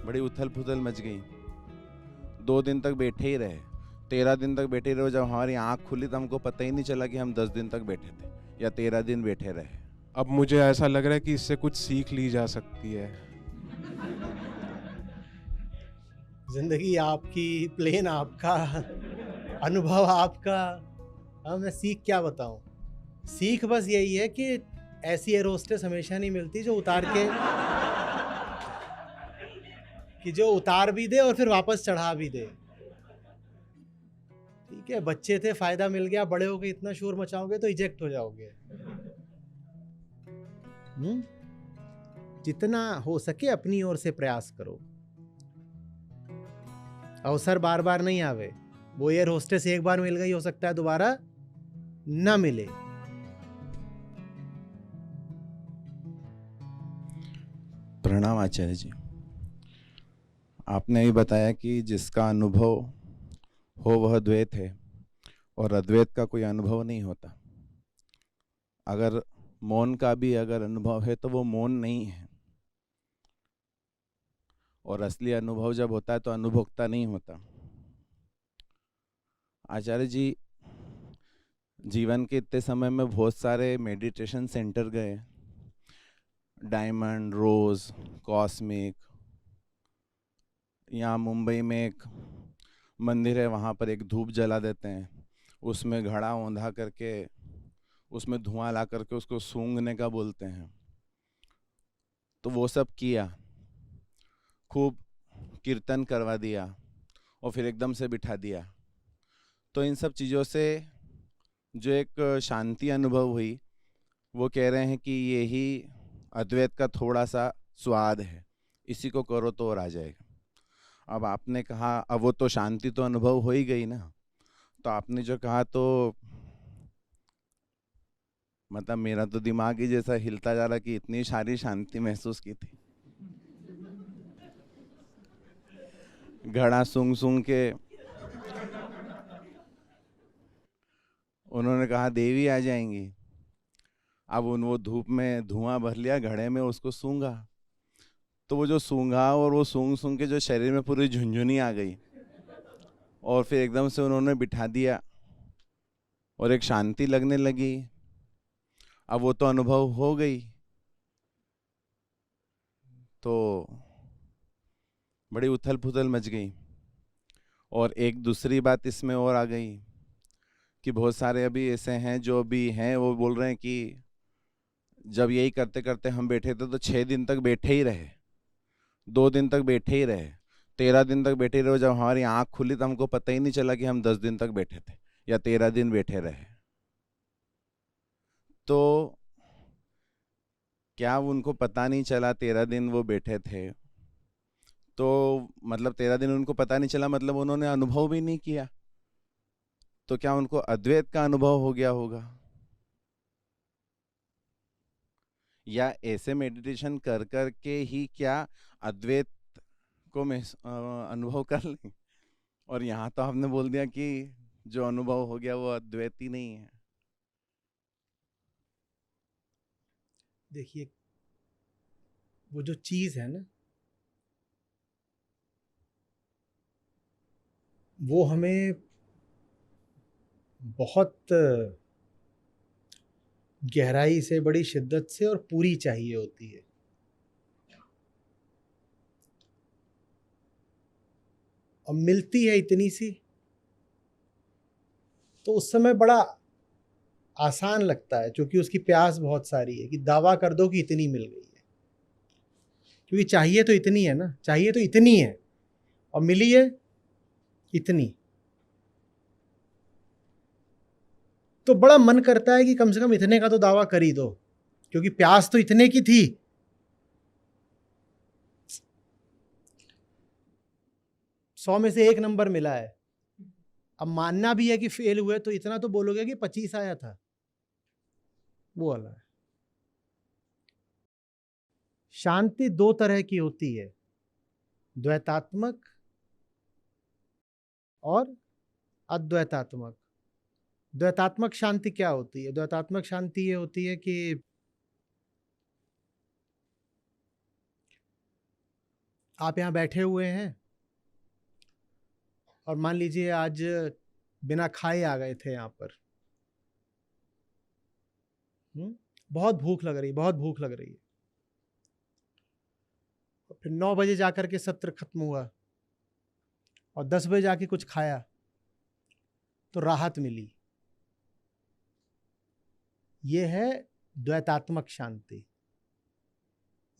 बड़ी उथल पुथल मच गई। 2 दिन तक बैठे ही रहे, 13 दिन तक बैठे रहे। जब हमारी आंख खुली तो हमको पता ही नहीं चला कि हम 10 दिन तक बैठे थे या 13 दिन बैठे रहे। अब मुझे ऐसा लग रहा है कि इससे कुछ सीख ली जा सकती है। जिंदगी आपकी, प्लेन आपका, अनुभव आपका। हाँ, मैं सीख क्या बताऊं। सीख बस यही है कि ऐसी एयर होस्टेस हमेशा नहीं मिलती जो उतार भी दे और फिर वापस चढ़ा भी दे। ठीक है, बच्चे थे, फायदा मिल गया, बड़े हो के इतना शोर मचाओगे तो इजेक्ट हो जाओगे। जितना हो सके अपनी ओर से प्रयास करो। अवसर बार बार नहीं आवे। वो एयर होस्टेस एक बार मिल गई, हो सकता है दोबारा ना मिले। प्रणाम आचार्य जी। आपने भी बताया कि जिसका अनुभव हो वह द्वैत है और अद्वैत का कोई अनुभव नहीं होता। अगर मौन का भी अगर अनुभव है तो वो मौन नहीं है, और असली अनुभव जब होता है तो अनुभोक्ता नहीं होता। आचार्य जी, जीवन के इतने समय में बहुत सारे मेडिटेशन सेंटर गए, डायमंड, रोज, कॉस्मिक। यहाँ मुंबई में एक मंदिर है, वहाँ पर एक धूप जला देते हैं, उसमें घड़ा औंधा करके उसमें धुआं ला करके उसको सूंघने का बोलते हैं। तो वो सब किया, खूब कीर्तन करवा दिया और फिर एकदम से बिठा दिया। तो इन सब चीज़ों से जो एक शांति अनुभव हुई, वो कह रहे हैं कि यही अद्वैत का थोड़ा सा स्वाद है, इसी को करो तो और आ जाएगा। अब आपने कहा, अब वो तो शांति तो अनुभव हो ही गई ना, तो आपने जो कहा तो मतलब मेरा तो दिमाग ही जैसा हिलता जा रहा कि इतनी सारी शांति महसूस की थी। घड़ा सूंघ सूंघ के उन्होंने कहा देवी आ जाएंगी। अब वो धूप में धुआं भर लिया, घड़े में उसको सूंघा, तो वो जो सूंघा और वो सूंघ सूंघ के जो शरीर में पूरी झुंझुनी आ गई और फिर एकदम से उन्होंने बिठा दिया और एक शांति लगने लगी। अब वो तो अनुभव हो गई, तो बड़ी उथल पुथल मच गई। और एक दूसरी बात इसमें और आ गई कि बहुत सारे अभी ऐसे हैं जो भी हैं, वो बोल रहे हैं कि जब यही करते करते हम बैठे थे तो 6 दिन तक बैठे ही रहे, 2 दिन तक बैठे ही रहे, 13 दिन तक बैठे रहे। जब हमारी आंख खुली तो हमको पता ही नहीं चला कि हम 10 दिन तक बैठे थे या 13 दिन बैठे रहे। तो क्या उनको पता नहीं चला 13 दिन वो बैठे थे? तो मतलब 13 दिन उनको पता नहीं चला, मतलब उन्होंने अनुभव भी नहीं किया। तो क्या उनको अद्वैत का अनुभव हो गया होगा, या ऐसे मेडिटेशन कर कर के ही क्या अद्वैत को अनुभव कर लें? और यहाँ तो आपने बोल दिया कि जो अनुभव हो गया वो अद्वैत ही नहीं है। देखिए, वो जो चीज है ना, वो हमें बहुत गहराई से, बड़ी शिद्दत से और पूरी चाहिए होती है। और मिलती है इतनी सी, तो उस समय बड़ा आसान लगता है, क्योंकि उसकी प्यास बहुत सारी है कि दावा कर दो कि इतनी मिल गई है। क्योंकि चाहिए तो इतनी है ना, चाहिए तो इतनी है और मिली है इतनी। तो बड़ा मन करता है कि कम से कम इतने का तो दावा कर ही दो, क्योंकि प्यास तो इतने की थी। 100 में से 1 नंबर मिला है। अब मानना भी है कि फेल हुए, तो इतना तो बोलोगे कि 25 आया था। वो वाला है। शांति 2 तरह की होती है, द्वैतात्मक और अद्वैतात्मक। द्वैतात्मक शांति क्या होती है? द्वैतात्मक शांति ये होती है कि आप यहाँ बैठे हुए हैं और मान लीजिए आज बिना खाए आ गए थे यहाँ पर, बहुत भूख लग रही, बहुत भूख लग रही है। फिर 9 बजे जाकर के सत्र खत्म हुआ और 10 बजे जाके कुछ खाया तो राहत मिली। ये है द्वैतात्मक शांति।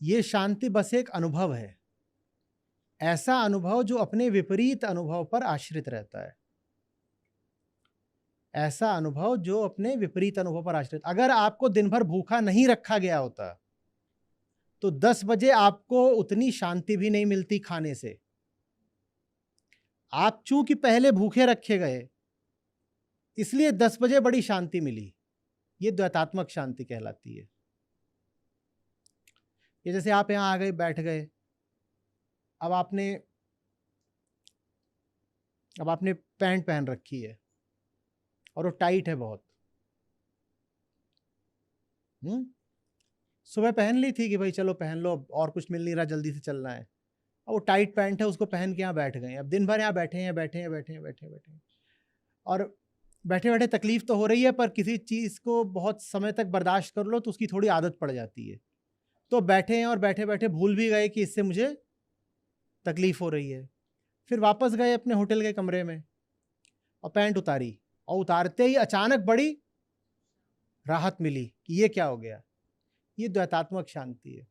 ये शांति बस एक अनुभव है, ऐसा अनुभव जो अपने विपरीत अनुभव पर आश्रित रहता है। ऐसा अनुभव जो अपने विपरीत अनुभव पर आश्रित। अगर आपको दिन भर भूखा नहीं रखा गया होता तो 10 बजे आपको उतनी शांति भी नहीं मिलती खाने से। आप चूंकि पहले भूखे रखे गए इसलिए 10 बजे बड़ी शांति मिली। ये द्वैतात्मक शांति कहलाती है। ये जैसे आप यहां आ गए, बैठ गए, अब आपने पैंट पहन रखी है और वो टाइट है बहुत। सुबह पहन ली थी कि भाई चलो पहन लो, और कुछ मिल नहीं रहा, जल्दी से चलना है, और वो टाइट पैंट है, उसको पहन के यहाँ बैठ गए। अब दिन भर यहाँ बैठे हैं और बैठे बैठे तकलीफ तो हो रही है, पर किसी चीज़ को बहुत समय तक बर्दाश्त कर लो तो उसकी थोड़ी आदत पड़ जाती है। तो बैठे हैं और बैठे बैठे भूल भी गए कि इससे मुझे तकलीफ हो रही है। फिर वापस गए अपने होटल के कमरे में और पैंट उतारी, और उतारते ही अचानक बड़ी राहत मिली कि ये क्या हो गया। ये द्वैतात्मक शांति है,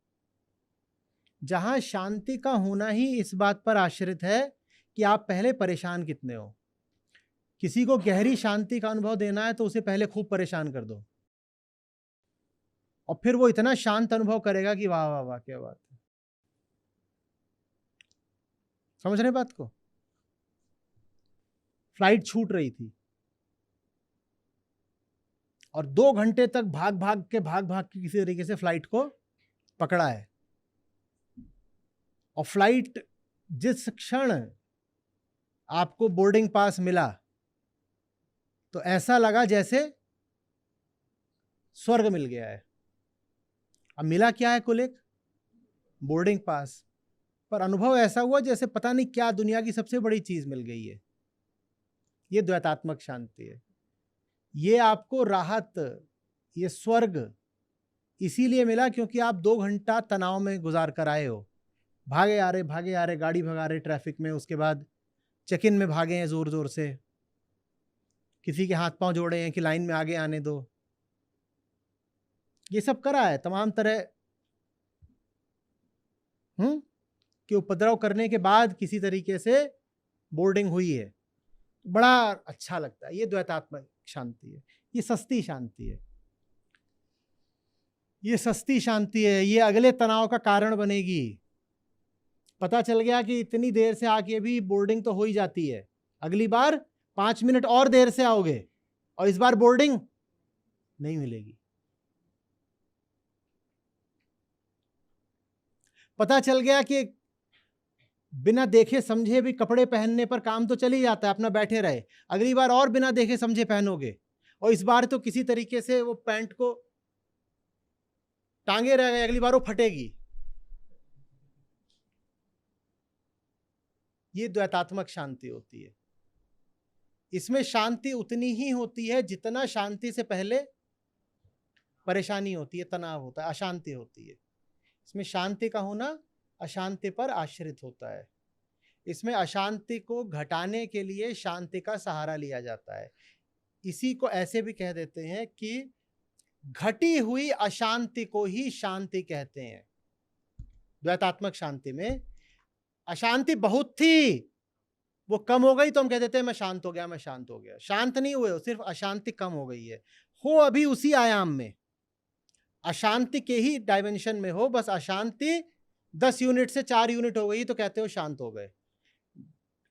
जहां शांति का होना ही इस बात पर आश्रित है कि आप पहले परेशान कितने हो। किसी को गहरी शांति का अनुभव देना है तो उसे पहले खूब परेशान कर दो, और फिर वो इतना शांत अनुभव करेगा कि वाह वाह वाह क्या बात है। समझ रहे बात को? फ्लाइट छूट रही थी और 2 घंटे तक भाग भाग के किसी तरीके से फ्लाइट को पकड़ा है, और फ्लाइट जिस क्षण आपको बोर्डिंग पास मिला तो ऐसा लगा जैसे स्वर्ग मिल गया है। अब मिला क्या है? कुल एक बोर्डिंग पास, पर अनुभव ऐसा हुआ जैसे पता नहीं क्या दुनिया की सबसे बड़ी चीज मिल गई है। ये द्वैतात्मक शांति है। ये आपको राहत, ये स्वर्ग इसीलिए मिला क्योंकि आप 2 घंटा तनाव में गुजार कर आए हो। भागे आ रहे, गाड़ी भगा रहे ट्रैफिक में, उसके बाद चेक इन में भागे हैं जोर जोर से, किसी के हाथ पांव जोड़े हैं कि लाइन में आगे आने दो। ये सब करा है तमाम तरह कि उपद्रव करने के बाद किसी तरीके से बोर्डिंग हुई है। बड़ा अच्छा लगता है। ये द्वैतात्मक शांति है। ये सस्ती शांति है। ये सस्ती शांति है। ये अगले तनाव का कारण बनेगी। पता चल गया कि इतनी देर से आके भी बोर्डिंग तो हो ही जाती है, अगली बार 5 मिनट और देर से आओगे और इस बार बोर्डिंग नहीं मिलेगी। पता चल गया कि बिना देखे समझे भी कपड़े पहनने पर काम तो चल ही जाता है, अपना बैठे रहे, अगली बार और बिना देखे समझे पहनोगे, और इस बार तो किसी तरीके से वो पैंट को टांगे रह गए, अगली बार वो फटेगी। ये द्वैतात्मक शांति होती है। इसमें शांति उतनी ही होती है जितना शांति से पहले परेशानी होती है, तनाव होता है, अशांति होती है। इसमें शांति का होना अशांति पर आश्रित होता है। इसमें अशांति को घटाने के लिए शांति का सहारा लिया जाता है। इसी को ऐसे भी कह देते हैं कि घटी हुई अशांति को ही शांति कहते हैं। द्वैतात्मक शांति में अशांति बहुत थी, वो कम हो गई तो हम कह देते हैं मैं शांत हो गया, मैं शांत हो गया। शांत नहीं हुए हो, सिर्फ अशांति कम हो गई है। हो अभी उसी आयाम में, अशांति के ही डायमेंशन में हो, बस अशांति 10 यूनिट से 4 यूनिट हो गई तो कहते हो शांत हो गए।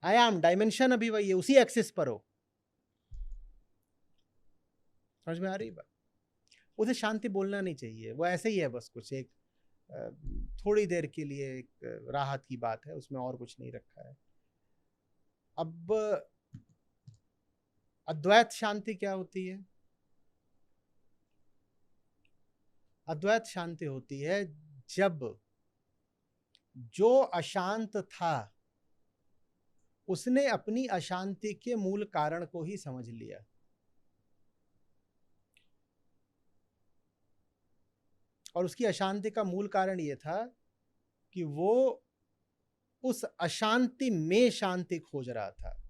आयाम, डायमेंशन अभी वही है, उसी एक्सिस पर हो। समझ में आ रही बात? उसे शांति बोलना नहीं चाहिए, वो ऐसे ही है, बस कुछ एक थोड़ी देर के लिए एक राहत की बात है, उसमें और कुछ नहीं रखा है। अब अद्वैत शांति क्या होती है? अद्वैत शांति होती है जब जो अशांत था उसने अपनी अशांति के मूल कारण को ही समझ लिया। और उसकी अशांति का मूल कारण यह था कि वो उस अशांति में शांति खोज रहा था।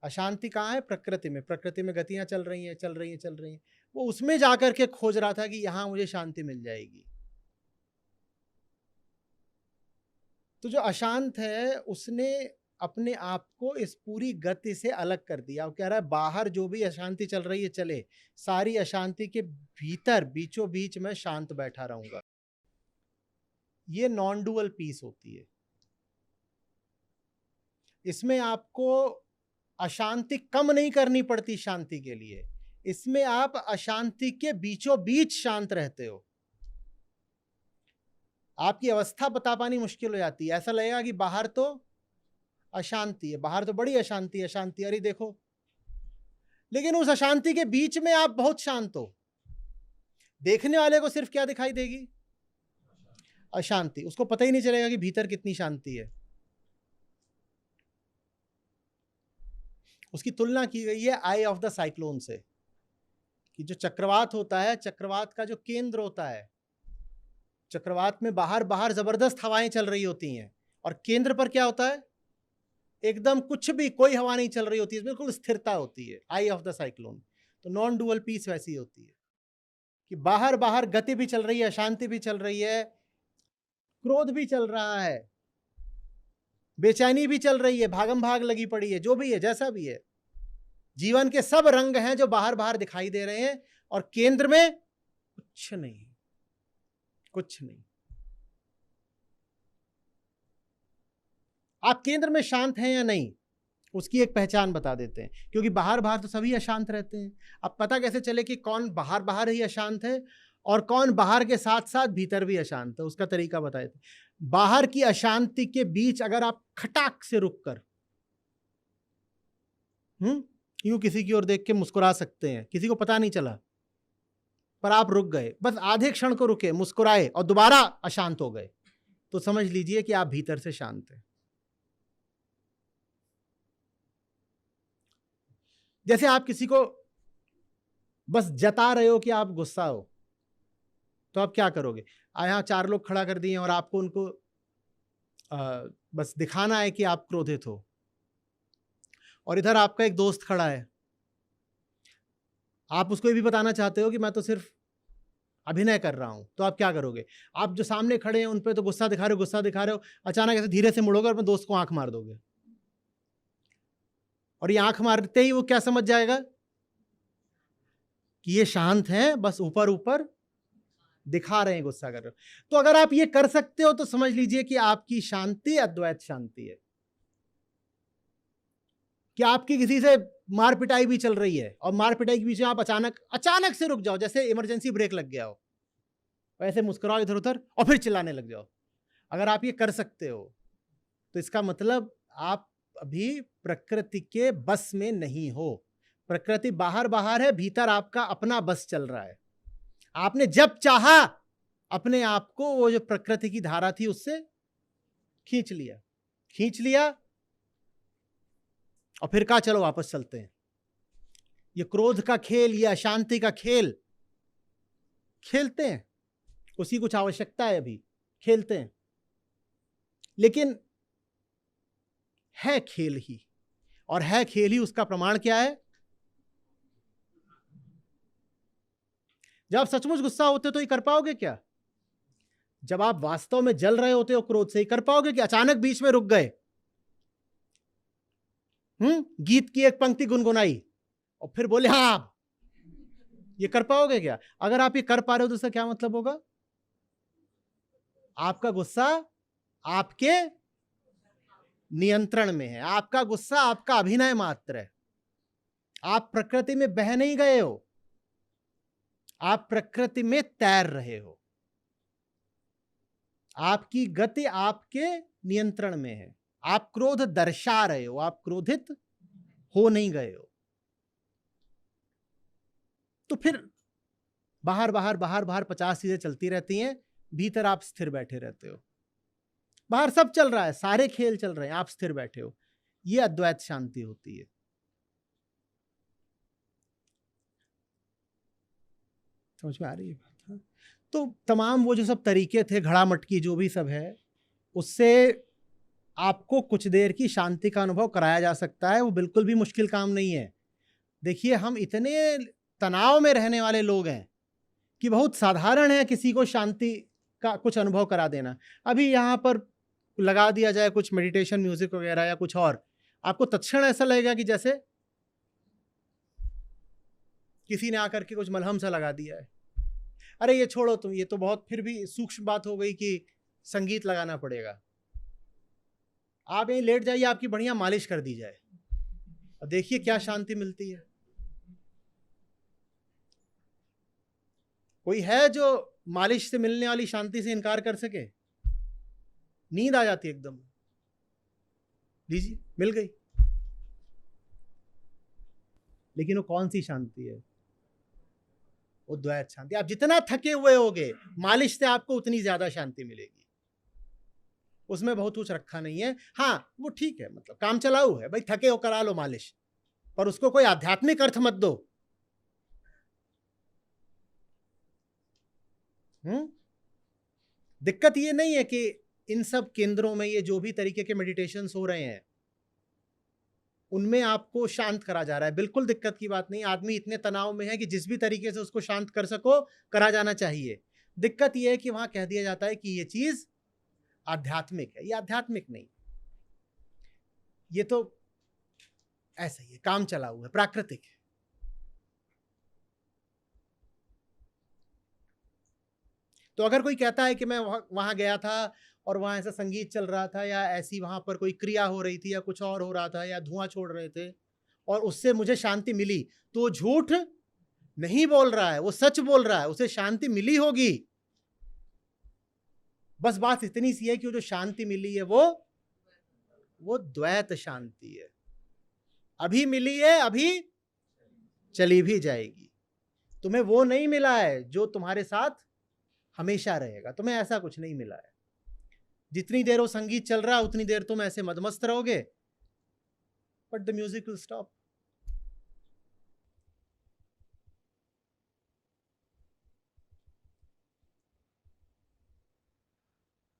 अशांति कहाँ है? प्रकृति में। प्रकृति में गतियां चल रही हैं, चल रही हैं, चल रही हैं। वो उसमें जाकर के खोज रहा था कि यहां मुझे शांति मिल जाएगी। तो जो अशांत है उसने अपने आप को इस पूरी गति से अलग कर दिया। वो कह रहा है बाहर जो भी अशांति चल रही है चले, सारी अशांति के भीतर बीचों बीच में शांत बैठा रहूंगा। ये नॉन डुअल पीस होती है। इसमें आपको अशांति कम नहीं करनी पड़ती शांति के लिए, इसमें आप अशांति के बीचों बीच शांत रहते हो। आपकी अवस्था बता पानी मुश्किल हो जाती है। ऐसा लगेगा कि बाहर तो अशांति है, बाहर तो बड़ी अशांति है, शांति, अरे देखो, लेकिन उस अशांति के बीच में आप बहुत शांत हो। देखने वाले को सिर्फ क्या दिखाई देगी? अशांति। उसको पता ही नहीं चलेगा कि भीतर कितनी शांति है। उसकी तुलना की गई है आई ऑफ द साइक्लोन से, कि जो चक्रवात होता है, चक्रवात का जो केंद्र होता है, चक्रवात में बाहर बाहर जबरदस्त हवाएं चल रही होती हैं और केंद्र पर क्या होता है? एकदम कुछ भी, कोई हवा नहीं चल रही होती है, बिल्कुल स्थिरता होती है, आई ऑफ द साइक्लोन। तो नॉन डुअल पीस वैसी होती है कि बाहर बाहर गति भी चल रही है, अशांति भी चल रही है, क्रोध भी चल रहा है, बेचैनी भी चल रही है, भागम भाग लगी पड़ी है, जो भी है, जैसा भी है, जीवन के सब रंग हैं जो बाहर बाहर दिखाई दे रहे हैं, और केंद्र में कुछ नहीं, कुछ नहीं। आप केंद्र में शांत हैं या नहीं, उसकी एक पहचान बता देते हैं, क्योंकि बाहर बाहर तो सभी अशांत रहते हैं। अब पता कैसे चले कि कौन बाहर बाहर ही अशांत है और कौन बाहर के साथ साथ भीतर भी अशांत है? उसका तरीका बता देते हैं। बाहर की अशांति के बीच अगर आप खटाक से रुक कर यूं किसी की ओर देख के मुस्कुरा सकते हैं, किसी को पता नहीं चला, पर आप रुक गए, बस आधे क्षण को रुके, मुस्कुराए और दोबारा अशांत हो गए, तो समझ लीजिए कि आप भीतर से शांत हैं। जैसे आप किसी को बस जता रहे हो कि आप गुस्सा हो, तो आप क्या करोगे? यहां 4 लोग खड़ा कर दिए और आपको उनको बस दिखाना है कि आप क्रोधित हो, और इधर आपका एक दोस्त खड़ा है, आप उसको ये भी बताना चाहते हो कि मैं तो सिर्फ अभिनय कर रहा हूं, तो आप क्या करोगे? आप जो सामने खड़े हैं उन पे तो गुस्सा दिखा रहे हो, गुस्सा दिखा रहे हो, अचानक ऐसे धीरे से मुड़ोगे और अपने दोस्त को आंख मार दोगे, और ये आंख मारते ही वो क्या समझ जाएगा कि ये शांत हैं, बस ऊपर ऊपर दिखा रहे हैं, गुस्सा कर रहे हो। तो अगर आप ये कर सकते हो तो समझ लीजिए कि आपकी शांति अद्वैत शांति है, कि आपकी किसी से मार पिटाई भी चल रही है और मार पिटाई के बीच में आप अचानक से रुक जाओ, जैसे इमरजेंसी ब्रेक लग गया हो, वैसे मुस्कुराओ इधर उधर और फिर चिल्लाने लग जाओ। अगर आप ये कर सकते हो तो इसका मतलब आप अभी प्रकृति के बस में नहीं हो। प्रकृति बाहर बाहर है, भीतर आपका अपना बस चल रहा है। आपने जब चाहा अपने आप को वो जो प्रकृति की धारा थी उससे खींच लिया और फिर कहा चलो वापस चलते हैं। ये क्रोध का खेल, ये अशांति का खेल खेलते हैं, उसकी कुछ आवश्यकता है, अभी खेलते हैं, लेकिन है खेल ही, और है खेल ही उसका प्रमाण क्या है? जब आप सचमुच गुस्सा होते हो तो ये कर पाओगे क्या? जब आप वास्तव में जल रहे होते हो क्रोध से, कर पाओगे कि अचानक बीच में रुक गए, गीत की एक पंक्ति गुनगुनाई और फिर बोले हाँ, ये कर पाओगे क्या? अगर आप ये कर पा रहे हो तो इसका क्या मतलब होगा? आपका गुस्सा आपके नियंत्रण में है, आपका गुस्सा आपका अभिनय मात्र है। आप प्रकृति में बह नहीं गए हो, आप प्रकृति में तैर रहे हो, आपकी गति आपके नियंत्रण में है। आप क्रोध दर्शा रहे हो, आप क्रोधित हो नहीं गए हो। तो फिर बाहर बाहर 50 चीजें चलती रहती हैं, भीतर आप स्थिर बैठे रहते हो। बाहर सब चल रहा है, सारे खेल चल रहे हैं, आप स्थिर बैठे हो, ये अद्वैत शांति होती है। समझ में आ रही है बात? हाँ? तो तमाम वो जो सब तरीके थे, घड़ा मटकी जो भी सब है, उससे आपको कुछ देर की शांति का अनुभव कराया जा सकता है। वो बिल्कुल भी मुश्किल काम नहीं है। देखिए, हम इतने तनाव में रहने वाले लोग हैं कि बहुत साधारण है किसी को शांति का कुछ अनुभव करा देना। अभी यहाँ पर लगा दिया जाए कुछ मेडिटेशन म्यूजिक वगैरह या कुछ और, आपको तत्क्षण ऐसा लगेगा कि जैसे किसी ने आकर के कुछ मलहम सा लगा दिया है। अरे ये छोड़ो तुम, ये तो बहुत फिर भी सूक्ष्म बात हो गई कि संगीत लगाना पड़ेगा। आप यहीं लेट जाइए, आपकी बढ़िया मालिश कर दी जाए और देखिए क्या शांति मिलती है। कोई है जो मालिश से मिलने वाली शांति से इनकार कर सके? नींद आ जाती है एकदम। लीजिए, मिल गई। लेकिन वो कौन सी शांति है? वो द्वैत शांति। आप जितना थके हुए होगे, मालिश से आपको उतनी ज्यादा शांति मिलेगी। उसमें बहुत कुछ रखा नहीं है। हाँ, वो ठीक है, मतलब काम चलाऊ है भाई, थके हो करा लो मालिश, पर उसको कोई आध्यात्मिक अर्थ मत दो। दिक्कत ये नहीं है कि इन सब केंद्रों में ये जो भी तरीके के मेडिटेशंस हो रहे हैं उनमें आपको शांत करा जा रहा है, बिल्कुल दिक्कत की बात नहीं। आदमी इतने तनाव में है कि जिस भी तरीके से उसको शांत कर सको, करा जाना चाहिए। दिक्कत यह है कि वहां कह दिया जाता है कि ये चीज आध्यात्मिक है। ये आध्यात्मिक नहीं, ये तो ऐसा ही है, काम चला हुआ है, प्राकृतिक है। तो अगर कोई कहता है कि मैं वहां गया था और वहां ऐसा संगीत चल रहा था, या ऐसी वहां पर कोई क्रिया हो रही थी, या कुछ और हो रहा था, या धुआं छोड़ रहे थे और उससे मुझे शांति मिली, तो वो झूठ नहीं बोल रहा है, वो सच बोल रहा है, उसे शांति मिली होगी। बस बात इतनी सी है कि वो जो शांति मिली है वो द्वैत शांति है। अभी मिली है, अभी चली भी जाएगी। तुम्हें वो नहीं मिला है जो तुम्हारे साथ हमेशा रहेगा। तुम्हें ऐसा कुछ नहीं मिला है। जितनी देर वो संगीत चल रहा है उतनी देर तुम ऐसे मदमस्त रहोगे, but the music will stop.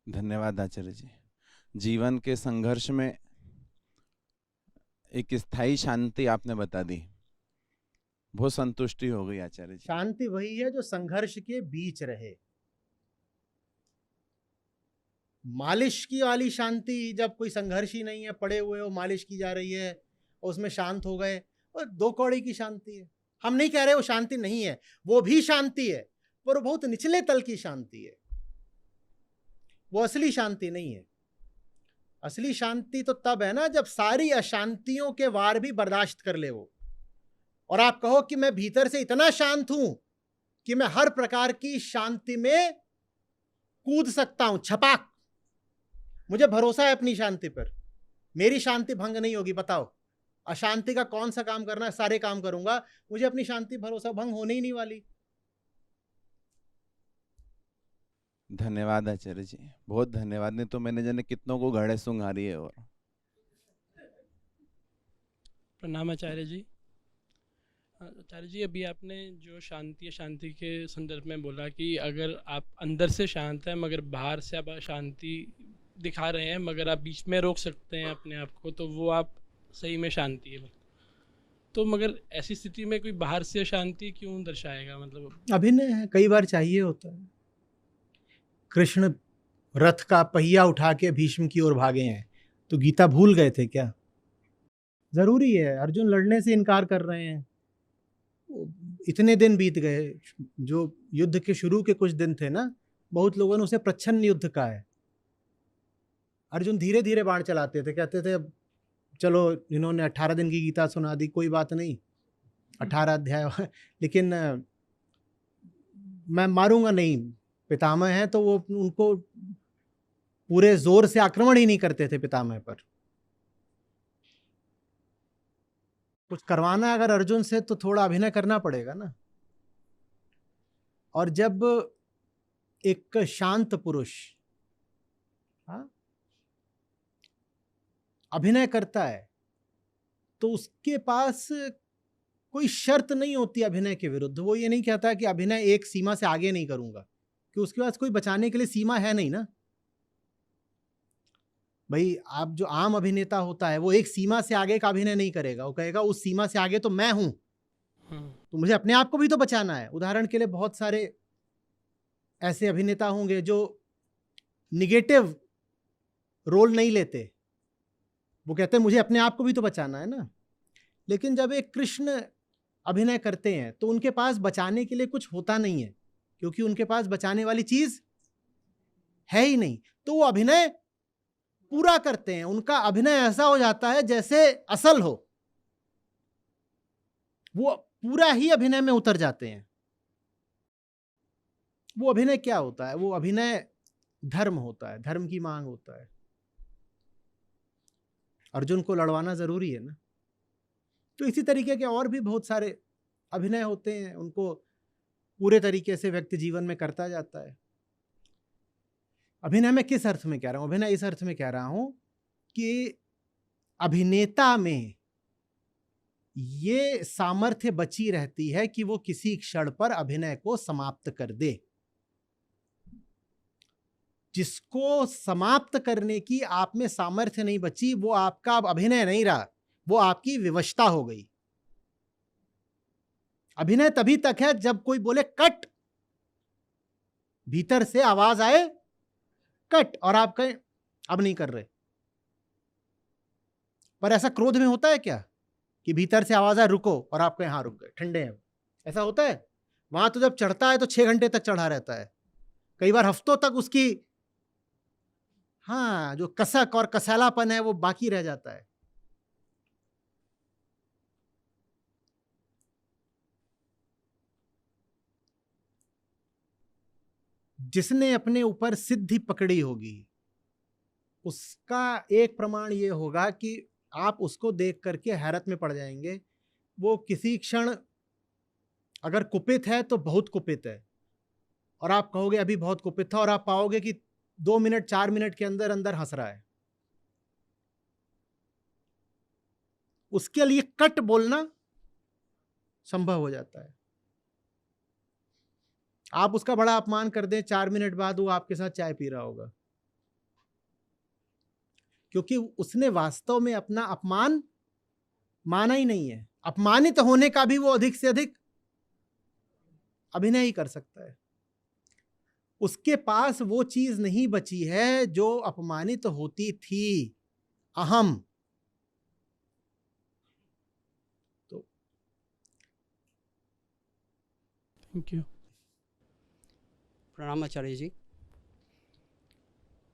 धन्यवाद आचार्य जी। जीवन के संघर्ष में एक स्थायी शांति आपने बता दी, बहुत संतुष्टि हो गई आचार्य जी। शांति वही है जो संघर्ष के बीच रहे। मालिश की वाली शांति, जब कोई संघर्ष ही नहीं है, पड़े हुए हो, मालिश की जा रही है, उसमें शांत हो गए, वो दो कौड़ी की शांति है। हम नहीं कह रहे वो शांति नहीं है, वो भी शांति है, पर वो बहुत निचले तल की शांति है। वो असली शांति नहीं है। असली शांति तो तब है ना जब सारी अशांतियों के वार भी बर्दाश्त कर ले वो, और आप कहो कि मैं भीतर से इतना शांत हूं कि मैं हर प्रकार की शांति में कूद सकता हूं, छपाक। मुझे भरोसा है अपनी शांति पर, मेरी शांति भंग नहीं होगी। बताओ, अशांति का कौन सा काम करना है? सारे काम करूंगा, मुझे अपनी शांति भरोसा भंग होने ही नहीं वाली। धन्यवाद आचार्य जी, बहुत धन्यवाद। नहीं तो मैंने जाने कितनों को घड़े सुंघारी है। और प्रणाम आचार्य जी। आचार्य जी, अभी आपने जो शांति के संदर्भ में बोला कि अगर आप अंदर से शांत हैं मगर बाहर से आप अशांति दिखा रहे हैं, मगर आप बीच में रोक सकते हैं अपने आप को, तो वो आप सही में शांति है। तो मगर ऐसी स्थिति में कोई बाहर से अशांति क्यों दर्शाएगा? मतलब अभिनय है, कई बार चाहिए होता है। कृष्ण रथ का पहिया उठा के भीष्म की ओर भागे हैं, तो गीता भूल गए थे क्या? जरूरी है। अर्जुन लड़ने से इनकार कर रहे हैं, इतने दिन बीत गए, जो युद्ध के शुरू के कुछ दिन थे ना, बहुत लोगों ने उसे प्रच्छन्न युद्ध कहा है। अर्जुन धीरे धीरे बाण चलाते थे, कहते थे अब चलो, इन्होंने 18 दिन की गीता सुना दी, कोई बात नहीं, 18 अध्याय लेकिन मैं मारूंगा नहीं। पितामह है तो वो उनको पूरे जोर से आक्रमण ही नहीं करते थे पितामह पर। कुछ करवाना अगर अर्जुन से तो थोड़ा अभिनय करना पड़ेगा ना। और जब एक शांत पुरुष, हाँ, अभिनय करता है तो उसके पास कोई शर्त नहीं होती अभिनय के विरुद्ध। वो ये नहीं कहता कि अभिनय एक सीमा से आगे नहीं करूंगा, कि उसके पास कोई बचाने के लिए सीमा है नहीं ना। भाई आप जो आम अभिनेता होता है वो एक सीमा से आगे का अभिनय नहीं करेगा, वो कहेगा उस सीमा से आगे तो मैं हूं, तो मुझे अपने आप को भी तो बचाना है। उदाहरण के लिए बहुत सारे ऐसे अभिनेता होंगे जो निगेटिव रोल नहीं लेते, वो कहते हैं मुझे अपने आप को भी तो बचाना है ना। लेकिन जब एक कृष्ण अभिनय करते हैं तो उनके पास बचाने के लिए कुछ होता नहीं है, क्योंकि उनके पास बचाने वाली चीज है ही नहीं, तो वो अभिनय पूरा करते हैं। उनका अभिनय ऐसा हो जाता है जैसे असल हो, वो पूरा ही अभिनय में उतर जाते हैं। वो अभिनय क्या होता है? वो अभिनय धर्म होता है, धर्म की मांग होता है। अर्जुन को लड़वाना जरूरी है ना। तो इसी तरीके के और भी बहुत सारे अभिनय होते हैं, उनको पूरे तरीके से व्यक्ति जीवन में करता जाता है। अभिनय में किस अर्थ में कह रहा हूं? अभिनय इस अर्थ में कह रहा हूं कि अभिनेता में ये सामर्थ्य बची रहती है कि वो किसी क्षण पर अभिनय को समाप्त कर दे। जिसको समाप्त करने की आप में सामर्थ्य नहीं बची, वो आपका अब अभिनय नहीं रहा, वो आपकी विवशता हो गई। अभिनय तभी तक है जब कोई बोले कट, भीतर से आवाज आए कट, और आप कहें अब नहीं कर रहे। पर ऐसा क्रोध में होता है क्या कि भीतर से आवाज आए रुको और आप कहें हाँ रुक गए, ठंडे हैं? ऐसा होता है? वहां तो जब चढ़ता है तो 6 घंटे तक चढ़ा रहता है, कई बार हफ्तों तक उसकी जो कसक और कसैलापन है वो बाकी रह जाता है। जिसने अपने ऊपर सिद्धि पकड़ी होगी उसका एक प्रमाण ये होगा कि आप उसको देख करके हैरत में पड़ जाएंगे। वो किसी क्षण अगर कुपित है तो बहुत कुपित है, और आप कहोगे अभी बहुत कुपित था, और आप पाओगे कि 2 मिनट 4 मिनट के अंदर अंदर हंस रहा है। उसके लिए कट बोलना संभव हो जाता है। आप उसका बड़ा अपमान कर दें, 4 मिनट बाद वो आपके साथ चाय पी रहा होगा, क्योंकि उसने वास्तव में अपना अपमान माना ही नहीं है। अपमानित होने का भी वो अधिक से अधिक अभिनय ही कर सकता है। उसके पास वो चीज नहीं बची है जो अपमानित होती थी, अहम। तो थैंक यू। प्रणाम आचार्य जी।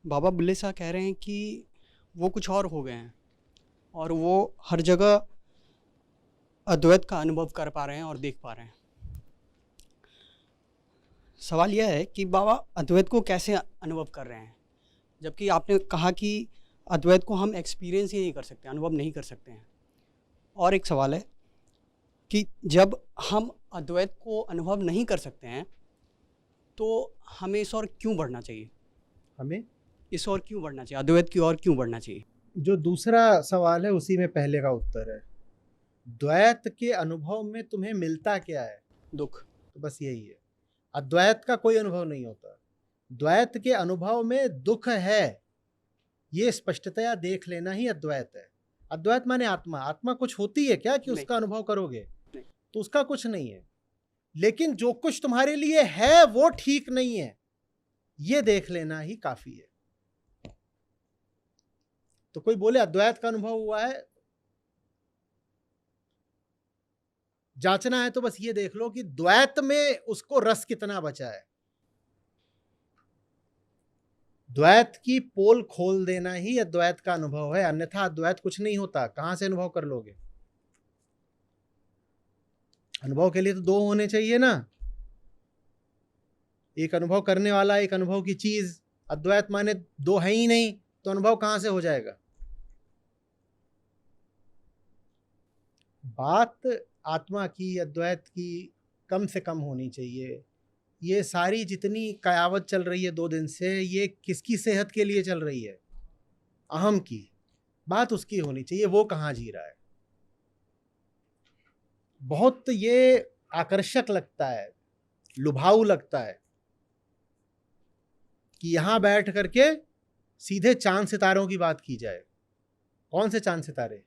बाबा बुल्ले शाह कह रहे हैं कि वो कुछ और हो गए हैं और वो हर जगह अद्वैत का अनुभव कर पा रहे हैं और देख पा रहे हैं। सवाल यह है कि बाबा अद्वैत को कैसे अनुभव कर रहे हैं, जबकि आपने कहा कि अद्वैत को हम एक्सपीरियंस ही नहीं कर सकते, अनुभव नहीं कर सकते हैं। और एक सवाल है कि जब हम अद्वैत को अनुभव नहीं कर सकते हैं तो हमें इस और क्यों बढ़ना चाहिए? हमें इस और क्यों बढ़ना चाहिए? अद्वैत की ओर क्यों बढ़ना चाहिए? जो दूसरा सवाल है उसी में पहले का उत्तर है। द्वैत के अनुभव में तुम्हें मिलता क्या है? दुख। तो बस यही है। अद्वैत का कोई अनुभव नहीं होता, द्वैत के अनुभव में दुख है, ये स्पष्टतया देख लेना ही अद्वैत है। अद्वैत माने आत्मा। आत्मा कुछ होती है क्या कि नहीं। उसका अनुभव करोगे? नहीं। तो उसका कुछ नहीं है। लेकिन जो कुछ तुम्हारे लिए है वो ठीक नहीं है, ये देख लेना ही काफी है। तो कोई बोले अद्वैत का अनुभव हुआ है, जांचना है तो बस ये देख लो कि द्वैत में उसको रस कितना बचा है। द्वैत की पोल खोल देना ही अद्वैत का अनुभव है, अन्यथा अद्वैत कुछ नहीं होता। कहां से अनुभव कर लोगे? अनुभव के लिए तो 2 होने चाहिए ना, एक अनुभव करने वाला, एक अनुभव की चीज। अद्वैत माने 2 है ही नहीं, तो अनुभव कहां से हो जाएगा? बात आत्मा की, अद्वैत की कम से कम होनी चाहिए। ये सारी जितनी कयावत चल रही है 2 दिन से, ये किसकी सेहत के लिए चल रही है? अहम की। बात उसकी होनी चाहिए, वो कहाँ जी रहा है। बहुत ये आकर्षक लगता है, लुभाऊ लगता है कि यहां बैठ करके सीधे चांद सितारों की बात की जाए। कौन से चांद सितारे?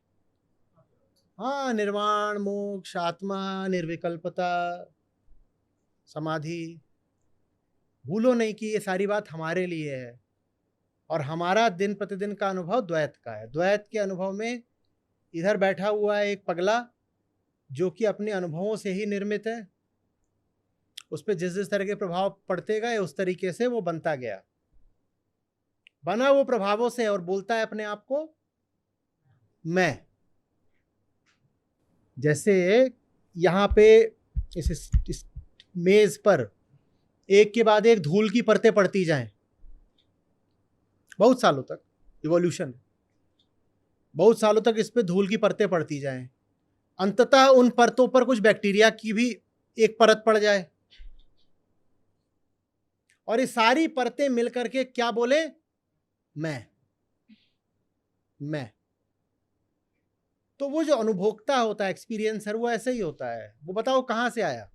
हाँ, निर्वाण, मोक्ष, आत्मा, निर्विकल्पता, समाधि। भूलो नहीं कि ये सारी बात हमारे लिए है, और हमारा दिन प्रतिदिन का अनुभव द्वैत का है। द्वैत के अनुभव में इधर बैठा हुआ है एक पगला जो कि अपने अनुभवों से ही निर्मित है, उस पर जिस जिस तरह के प्रभाव पड़ते गए उस तरीके से वो बनता गया, बना वो प्रभावों से, और बोलता है अपने आप को मैं। जैसे यहाँ पे इस मेज पर एक के बाद एक धूल की परतें पड़ती जाएं, बहुत सालों तक, इवोल्यूशन, बहुत सालों तक इस पे धूल की परतें पड़ती जाएं, अंततः उन परतों पर कुछ बैक्टीरिया की भी एक परत पड़ जाए, और ये सारी परतें मिलकर के क्या बोले? मैं। तो वो जो अनुभोक्ता होता है, एक्सपीरियंसर, वो ऐसे ही होता है। वो बताओ कहां से आया?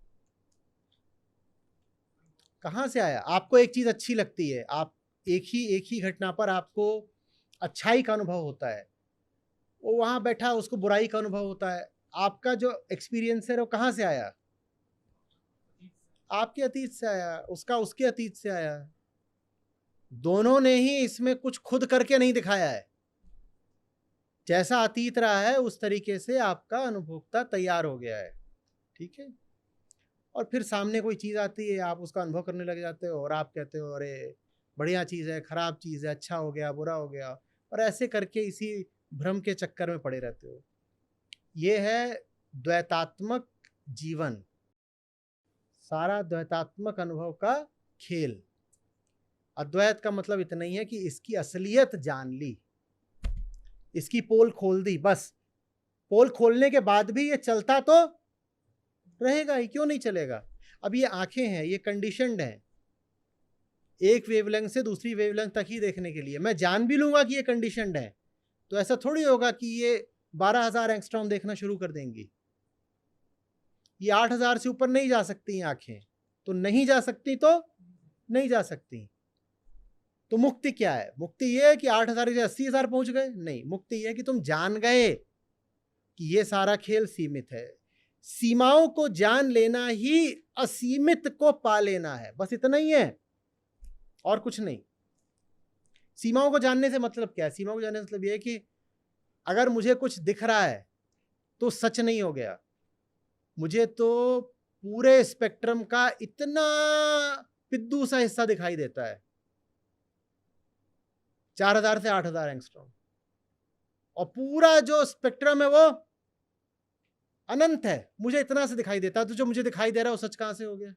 कहां से आया? आपको एक चीज अच्छी लगती है, आप एक ही घटना पर आपको अच्छाई का अनुभव होता है, वो वहां बैठा उसको बुराई का अनुभव होता है। आपका जो एक्सपीरियंसर है वो कहां से आया? आपके अतीत से आया, उसका उसके अतीत से आया। दोनों ने ही इसमें कुछ खुद करके नहीं दिखाया है। जैसा अतीत रहा है उस तरीके से आपका अनुभोक्ता तैयार हो गया है, ठीक है। और फिर सामने कोई चीज़ आती है, आप उसका अनुभव करने लग जाते हो, और आप कहते हो अरे बढ़िया चीज़ है, खराब चीज़ है, अच्छा हो गया, बुरा हो गया, और ऐसे करके इसी भ्रम के चक्कर में पड़े रहते हो। ये है द्वैतात्मक जीवन, सारा द्वैतात्मक अनुभव का खेल। अद्वैत का मतलब इतना ही है कि इसकी असलियत जान ली, इसकी पोल खोल दी, बस। पोल खोलने के बाद भी ये चलता तो रहेगा ही, क्यों नहीं चलेगा? अब ये आंखें हैं, ये कंडीशनड हैं एक वेवलेंथ से दूसरी वेवलेंथ तक ही देखने के लिए। मैं जान भी लूंगा कि ये कंडीशनड है, तो ऐसा थोड़ी होगा कि ये 12,000 एंगस्ट्रॉम देखना शुरू कर देंगी। ये 8,000 से ऊपर नहीं जा सकती आंखें, तो नहीं जा सकती तो नहीं जा सकती। तो मुक्ति क्या है? मुक्ति ये है कि 8,000 से 80,000 पहुंच गए? नहीं, मुक्ति ये है कि तुम जान गए कि ये सारा खेल सीमित है। सीमाओं को जान लेना ही असीमित को पा लेना है, बस इतना ही है, और कुछ नहीं। सीमाओं को जानने से मतलब क्या है? सीमाओं को जानने से मतलब ये है कि अगर मुझे कुछ दिख रहा है तो सच नहीं हो गया, मुझे तो पूरे स्पेक्ट्रम का इतना पिद्दू सा हिस्सा दिखाई देता है, 4,000 से 8,000 एंगस्ट्रॉम, और पूरा जो स्पेक्ट्रम है वो अनंत है, मुझे इतना से दिखाई देता है। तो जो मुझे दिखाई दे रहा है वो सच कहां से हो गया?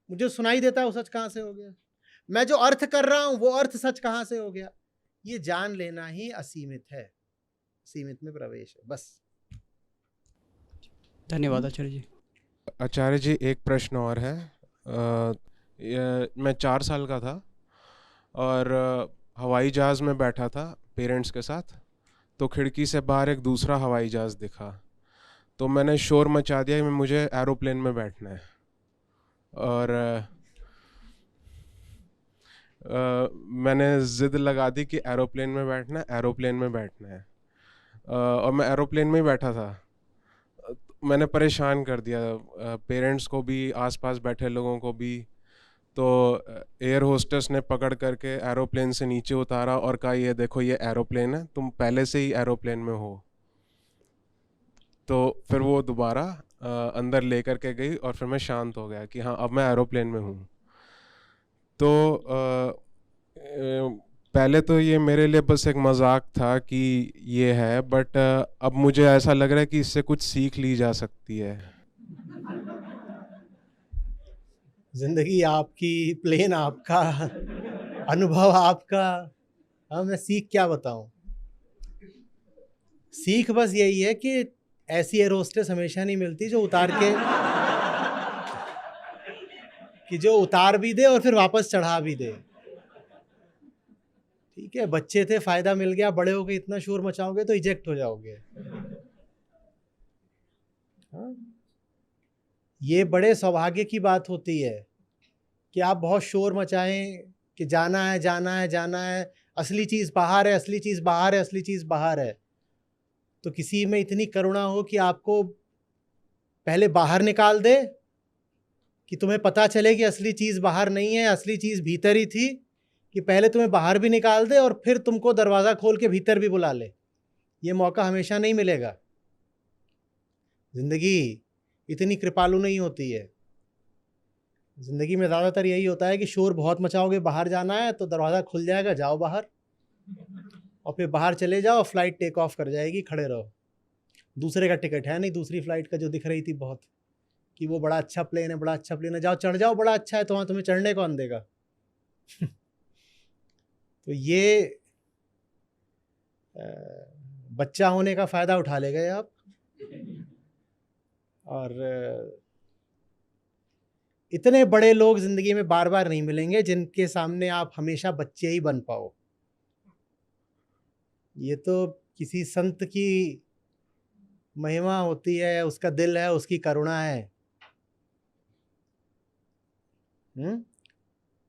मुझे सुनाई देता है वो सच कहां से हो गया? मैं जो अर्थ कर रहा हूं वो अर्थ सच कहां से हो गया? ये जान लेना ही असीमित है, सीमित में प्रवेश है, बस। धन्यवाद आचार्य जी। आचार्य जी, एक प्रश्न और है। मैं 4 साल का था और हवाई जहाज़ में बैठा था पेरेंट्स के साथ, तो खिड़की से बाहर एक दूसरा हवाई जहाज़ दिखा, तो मैंने शोर मचा दिया कि मुझे एरोप्लेन में बैठना है। और मैंने ज़िद लगा दी कि एरोप्लेन में बैठना है, एरोप्लेन में बैठना है। और मैं एरोप्लेन में ही बैठा था। मैंने परेशान कर दिया पेरेंट्स को भी, आसपास बैठे लोगों को भी। तो एयर होस्टेस ने पकड़ करके एरोप्लेन से नीचे उतारा और कहा ये देखो ये एरोप्लेन है, तुम पहले से ही एरोप्लेन में हो। तो फिर वो दोबारा अंदर ले करके गई और फिर मैं शांत हो गया कि हाँ अब मैं एरोप्लेन में हूँ। तो पहले तो ये मेरे लिए बस एक मजाक था कि ये है, बट अब मुझे ऐसा लग रहा है कि इससे कुछ सीख ली जा सकती है। जिंदगी आपकी, प्लेन आपका, अनुभव आपका, हाँ, मैं सीख क्या बताऊं? सीख बस यही है कि ऐसी एयर होस्टेस हमेशा नहीं मिलती जो उतार के कि जो उतार भी दे और फिर वापस चढ़ा भी दे, ठीक है, बच्चे थे, फायदा मिल गया, बड़े हो गए इतना शोर मचाओगे तो इजेक्ट हो जाओगे। हाँ? ये बड़े सौभाग्य की बात होती है कि आप बहुत शोर मचाएं कि जाना है जाना है जाना है, असली चीज़ बाहर है, असली चीज़ बाहर है, असली चीज़ बाहर है। तो किसी में इतनी करुणा हो कि आपको पहले बाहर निकाल दे, कि तुम्हें पता चले कि असली चीज़ बाहर नहीं है, असली चीज़ भीतर ही थी, कि पहले तुम्हें बाहर भी निकाल दे और फिर तुमको दरवाज़ा खोल के भीतर भी बुला ले। ये मौका हमेशा नहीं मिलेगा। ज़िंदगी इतनी कृपालु नहीं होती है। ज़िंदगी में ज़्यादातर यही होता है कि शोर बहुत मचाओगे, बाहर जाना है तो दरवाज़ा खुल जाएगा, जाओ बाहर, और फिर बाहर चले जाओ, फ्लाइट टेक ऑफ कर जाएगी, खड़े रहो। दूसरे का टिकट है नहीं, दूसरी फ्लाइट का जो दिख रही थी बहुत, कि वो बड़ा अच्छा प्लेन है, बड़ा अच्छा प्लेन है, जाओ चढ़ जाओ, बड़ा अच्छा है, तो वहाँ तुम्हें चढ़ने कौन देगा? तो ये बच्चा होने का फ़ायदा उठा ले गए आप, और इतने बड़े लोग ज़िंदगी में बार बार नहीं मिलेंगे जिनके सामने आप हमेशा बच्चे ही बन पाओ। ये तो किसी संत की महिमा होती है, उसका दिल है, उसकी करुणा है,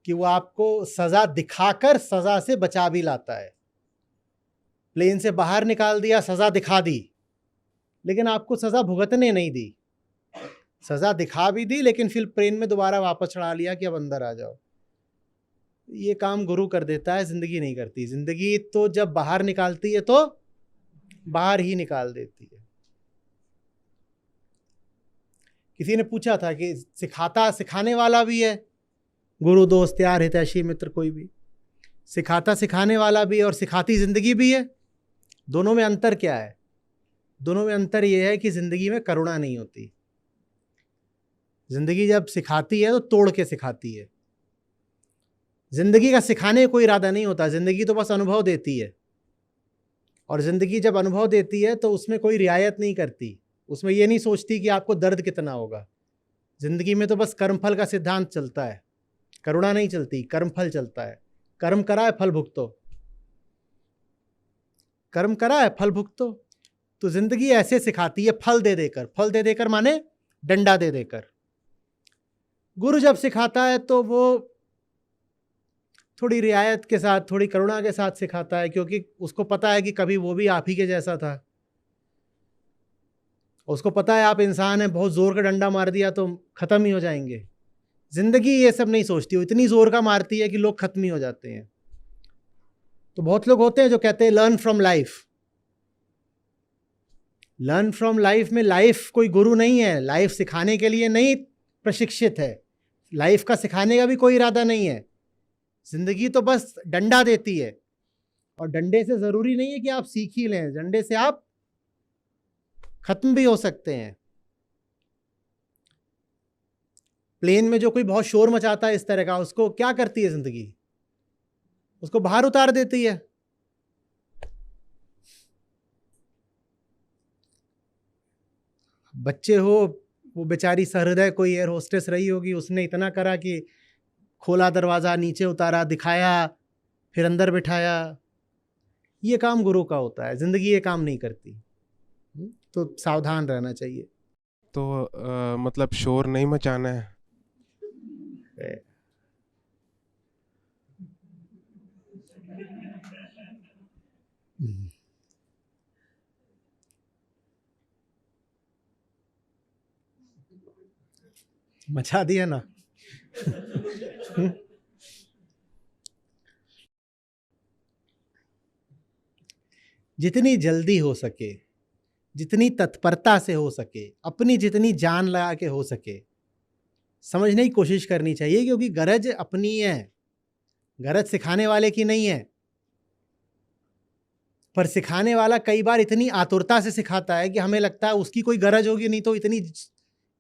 कि वो आपको सज़ा दिखाकर सज़ा से बचा भी लाता है। प्लेन से बाहर निकाल दिया, सज़ा दिखा दी, लेकिन आपको सज़ा भुगतने नहीं दी। सज़ा दिखा भी दी, लेकिन फिर प्लेन में दोबारा वापस चढ़ा लिया कि अब अंदर आ जाओ। ये काम गुरु कर देता है, ज़िंदगी नहीं करती। ज़िंदगी तो जब बाहर निकालती है तो बाहर ही निकाल देती है। किसी ने पूछा था कि सिखाता सिखाने वाला भी है, गुरु दोस्त यार हितैषी मित्र कोई भी, सिखाता सिखाने वाला भी और सिखाती ज़िंदगी भी है, दोनों में अंतर क्या है? दोनों में अंतर ये है कि ज़िंदगी में करुणा नहीं होती। ज़िंदगी जब सिखाती है तो तोड़ के सिखाती है। ज़िंदगी का सिखाने का कोई इरादा नहीं होता, ज़िंदगी तो बस अनुभव देती है, और ज़िंदगी जब अनुभव देती है तो उसमें कोई रियायत नहीं करती, उसमें ये नहीं सोचती कि आपको दर्द कितना होगा। ज़िंदगी में तो बस कर्मफल का सिद्धांत चलता है, करुणा नहीं चलती, कर्मफल चलता है। कर्म करा है, फल भुगतो, कर्म करा है, फल भुगतो। तो ज़िंदगी ऐसे सिखाती है, फल दे देकर। फल दे देकर माने डंडा दे देकर। गुरु जब सिखाता है तो वो थोड़ी रियायत के साथ, थोड़ी करुणा के साथ सिखाता है, क्योंकि उसको पता है कि कभी वो भी आप ही के जैसा था। उसको पता है आप इंसान हैं, बहुत ज़ोर का डंडा मार दिया तो ख़त्म ही हो जाएंगे। ज़िंदगी ये सब नहीं सोचती, वो इतनी ज़ोर का मारती है कि लोग ख़त्म ही हो जाते हैं। तो बहुत लोग होते हैं जो कहते हैं learn from life. Learn from life में लाइफ कोई गुरु नहीं है, लाइफ सिखाने के लिए नहीं प्रशिक्षित है, लाइफ का सिखाने का भी कोई इरादा नहीं है। ज़िंदगी तो बस डंडा देती है, और डंडे से ज़रूरी नहीं है कि आप सीख ही लें, डंडे से आप ख़त्म भी हो सकते हैं। प्लेन में जो कोई बहुत शोर मचाता है इस तरह का, उसको क्या करती है ज़िंदगी? उसको बाहर उतार देती है। बच्चे हो, वो बेचारी सहृदय कोई एयर होस्टेस रही होगी, उसने इतना करा कि खोला दरवाज़ा, नीचे उतारा, दिखाया, फिर अंदर बिठाया। ये काम गुरु का होता है, ज़िंदगी ये काम नहीं करती। तो सावधान रहना चाहिए। तो मतलब शोर नहीं मचाना है। मचा दिया ना। जितनी जल्दी हो सके, जितनी तत्परता से हो सके, अपनी जितनी जान लगा के हो सके समझने की कोशिश करनी चाहिए, क्योंकि गरज अपनी है, गरज सिखाने वाले की नहीं है। पर सिखाने वाला कई बार इतनी आतुरता से सिखाता है कि हमें लगता है उसकी कोई गरज होगी, नहीं तो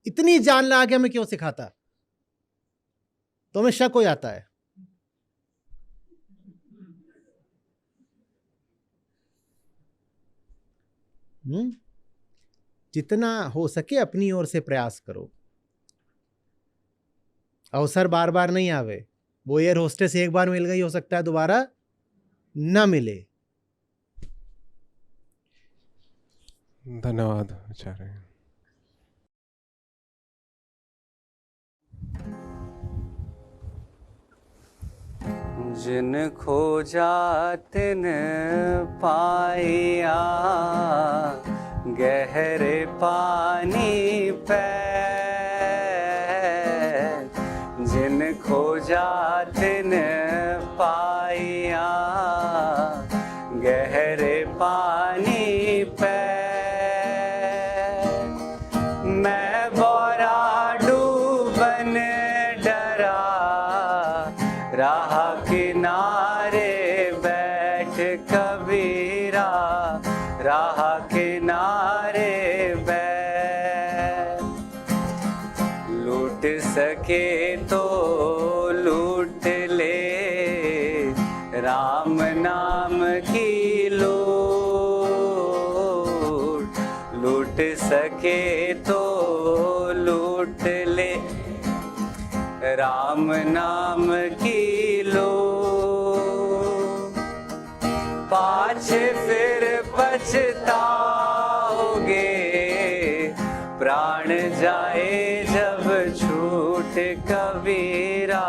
इतनी जान लगा के हमें क्यों सिखाता, तो हमें शक हो जाता है। जितना हो सके अपनी ओर से प्रयास करो। अवसर बार बार नहीं आवे। वो एयर होस्टेस एक बार मिल गई, हो सकता है दोबारा न मिले। धन्यवाद आचार्य। जिन खोजा तिन पाया, गहरे पानी पे। जिन खोजा तिन पाया, गहरे पानी पे। मैं बोरा डूबन डरा, राह किनारे बैठ कबीरा, राह किनारे बैठ। लूट सके तो लूट ले, राम नाम की लूट। लूट सके तो लूट ले, राम नाम की लूट। पाछे फिर पछताओगे, प्राण जाए जब छूट कबीरा,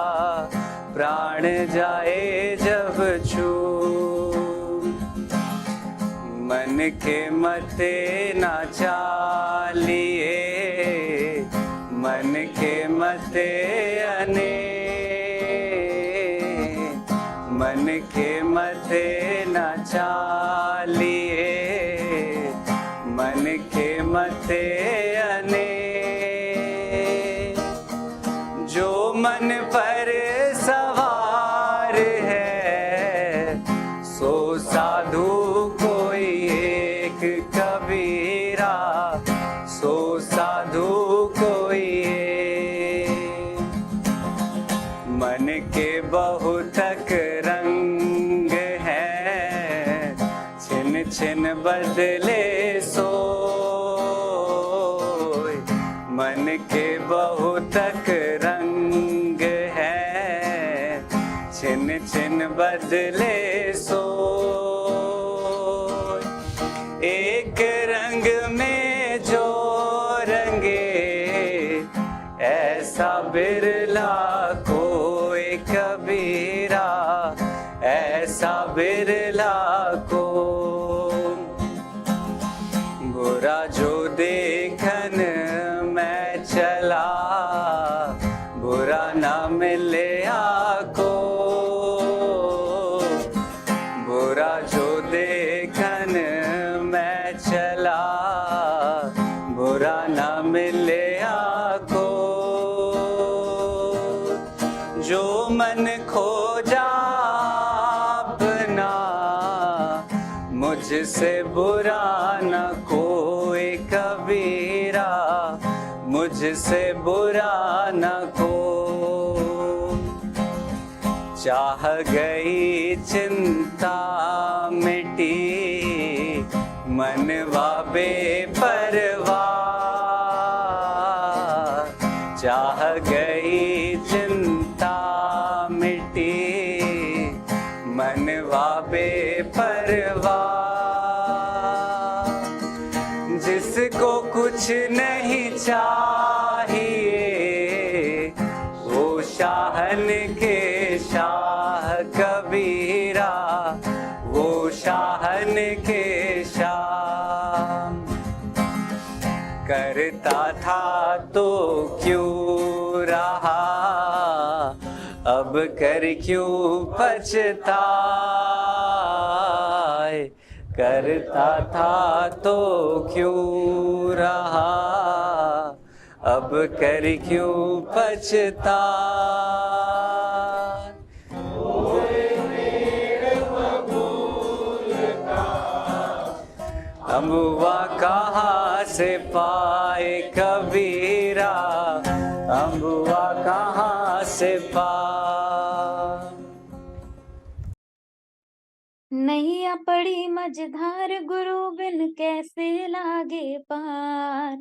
प्राण जाए जब छूट। मन के मते ना चालिए, मन के मते अने। मन के मते ना चालिए, मन के मते अने। जो मन पर सवार है, सो साधु कोई एक कबीरा, सो साधु कोई एक। मन के बहुतक रंग हैं, छिन छिन बदले सोय। मन के बहुतक रंग हैं, छिन छिन बदले सोय। एक रंग में जो रंगे, ऐसा बिरला कोई कबीरा, ऐसा बिरला को। बुरा जो देखन मैं चला, बुरा ना मिले आको। बुरा जो देखन मैं चला, बुरा ना मिले आको। जो मन खोजा अपना, मुझसे बुरा न कोई कबीरा, मुझसे बुरा न को। चाह गई चिंता मिटी, मनवा बेपरवाह। चाह गई चिंता मिटी, मनवा बेपरवाह। जिसको कुछ नहीं चाहिए, वो शाहन के शाह कबीरा, वो शाहन के शाह। करता था तो क्यों रहा, अब कर क्यों पछताए। करता था तो क्यों रहा, अब कर क्यों पछताए। अम्बुआ कहाँ से पाए कबीरा, अम्बुआ कहाँ से पाए। नैया पड़ी मझधार, गुरु बिन कैसे लागे पार।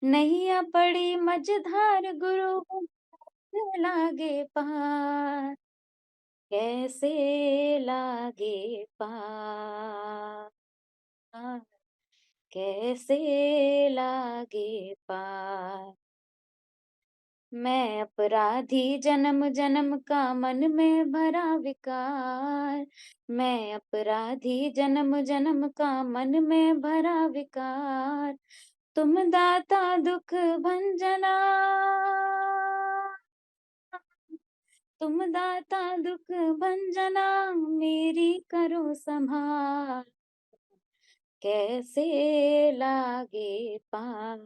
नैया पड़ी मझधार, गुरु बिन कैसे लागे पार। कैसे लागे पार, कैसे लागे पार। मैं अपराधी जन्म जन्म का मन में भरा विकार, मैं अपराधी जन्म जन्म का मन में भरा विकार। तुम दाता दुख भंजना, तुम दाता दुख भंजना, मेरी करो संभाल, कैसे लागे पार,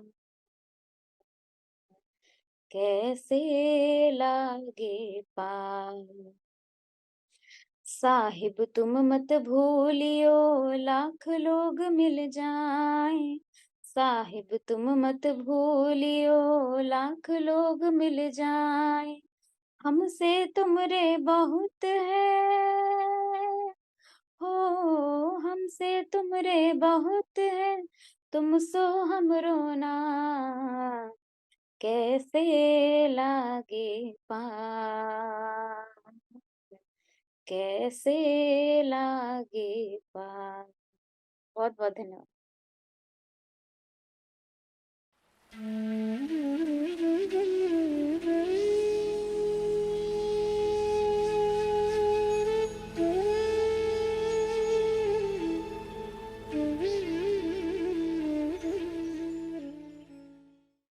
कैसे लागे पार। साहिब तुम मत भूलियो, लाख लोग मिल जाएं, साहिब तुम मत भूलियो, लाख लोग मिल जाएं। हमसे तुमरे बहुत है, हो हमसे तुमरे बहुत है, तुम सो हमरो ना, कैसे लागे पार, कैसे लागे पार। बहुत बहुत धन्यवाद।